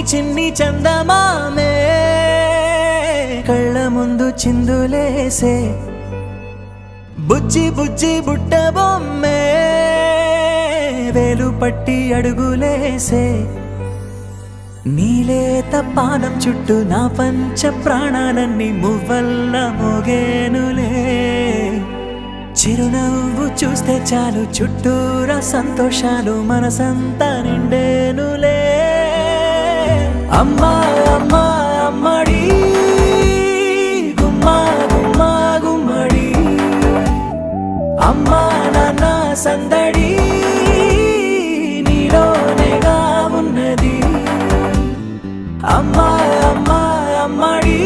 చిన్ని చందమామే కళ్ళ ముందు చిందులేసే బుజ్జి బుజ్జి బుట్ట బొమ్మే వేలు పట్టి అడుగులేసే నీలేత పానం చుట్టూ నా పంచ ప్రాణాలన్నీ మువ్వల్ల మోగేనులే చిరునవ్వు చూస్తే చాలు చుట్టూరా సంతోషాలు మనసంతా నిండేనులే అమ్మా అమ్మా అమ్మడి గుమ్మా గుమ్మా గుమ్మడి అమ్మా నాన్న సందడి నీలోనేగా ఉన్నది అమ్మా అమ్మా అమ్మడి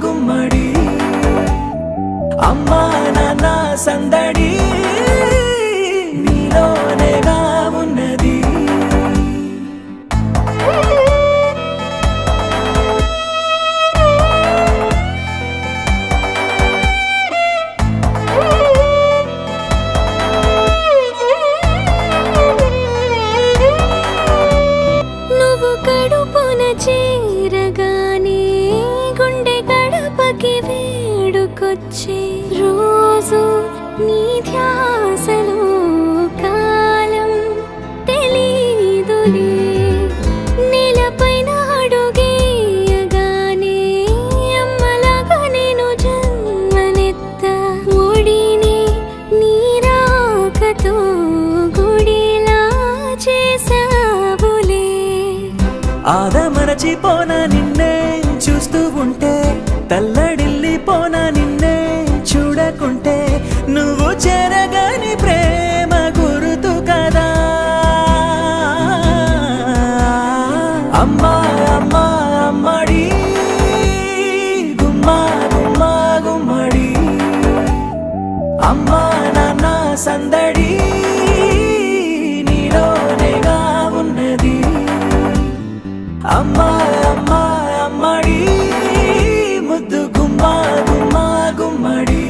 గుమ్మడి అమ్మా నాన్న సందడి నీలోనేగా ఉన్నది నువ్వు కడుపున చేరగానే గుండె గడపకి వేడుకొచ్చే రోజు నీ ధ్యాసలో కాలం తెలీదులే నేలపైన అడుగేయగానే అమ్మలాగా నేను జన్మనెత్త ఒడిని నీ రాకతో గుడిలా చేసావులే ఆదమరచిపోనా నిన్నే చూస్తూ ఉంటే తల్లడిల్లిపోనా నిన్నే చూడకుంటే నువ్వు చెరగని ప్రేమ గురుతు కదా అమ్మా అమ్మా అమ్మడి గుమ్మా గుమ్మా గుమ్మడి అమ్మా నాన్న సందడి నీలోనేగా ఉన్నది అమ్మా అమ్మా అమ్మడి ముద్దు గుమ్మా గుమ్మా గుమ్మడి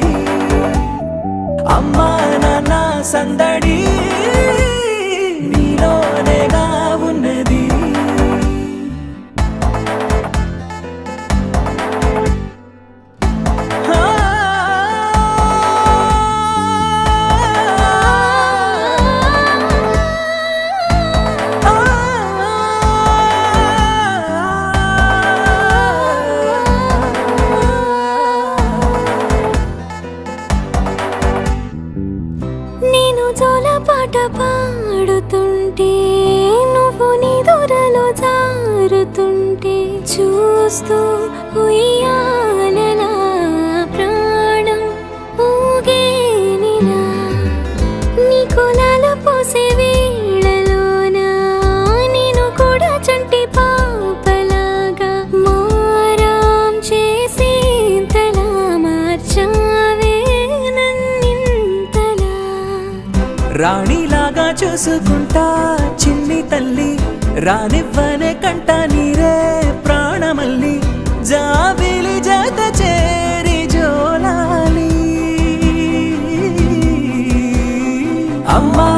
అమ్మా నాన్న సందడి నీలోనేగా ఉన్నది నేను జోలపాట పాడుతుంటే నువ్వు నీ దూరలో జారుతుంటే చూస్తూ ఉయ్యాలలా ప్రాణం ఊగేనిలా నీ కులాల పోసే వేళలోన నేను కూడా చంటి పాపలాగా మారాం చేసేంతలా మార్చావే నన్నింతలా రాణిలాగా చూసుకుంటా చిన్ని తల్లి రానివ్వనే కంట నీరే ప్రాణమల్లి జాబిలి జత చేరి జోలాలి అమ్మా